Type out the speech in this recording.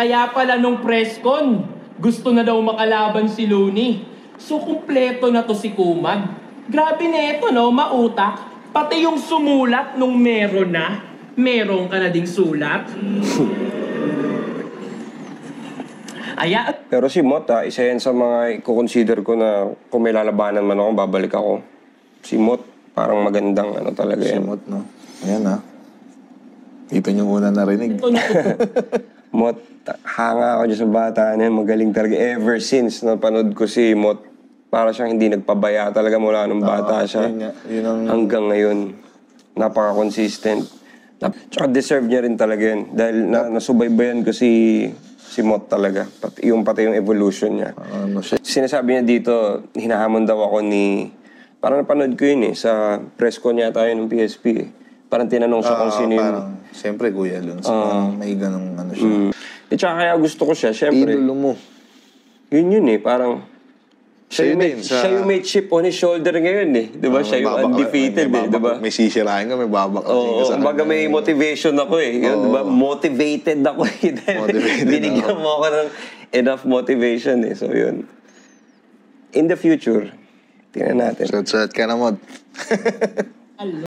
Kaya pala nung press con, gusto na daw makalaban si Looney. So kumpleto na to si Kumag. Grabe na ito, no? Mautak. Pati yung sumulat nung meron na, meron ka na ding sulat. Pero si Mot, isa yan sa mga i-consider ko na kung may lalabanan man ako, babalik ako. Si Mot, parang magandang ano talaga yan. Si Mot, no? Ayan, ha? Ito yung una narinig. Mot, hanga ako dyan sa bata na yan. Magaling talaga. Ever since napanood ko si Mot, para siyang hindi nagpabaya talaga mula nung bata siya. Yun ang... Hanggang ngayon, napaka-consistent. Tsaka deserve niya rin talaga yun. Dahil nasubaybayan ko si Mot talaga. Pati yung evolution niya. Sinasabi niya dito, hinahamon daw ako ni... Parang napanood ko yun sa press con niya tayo ng PSP eh. Parang tinanong siya kung sino yun. Siyempre, Kuya Lons. Parang may ganong ano siya. At saka kaya gusto ko siya, siyempre. Idolo mo. Yun eh, parang... Siya yung may chip on his shoulder ngayon eh. Diba? Siya yung undefeated eh. Diba? May sisirahin ka, may babak. Baga may motivation ako eh. Diba? Motivated ako eh. Binigyan mo ako ng enough motivation eh. So yun. In the future, tingnan natin. Suot-suot ka na, Mod.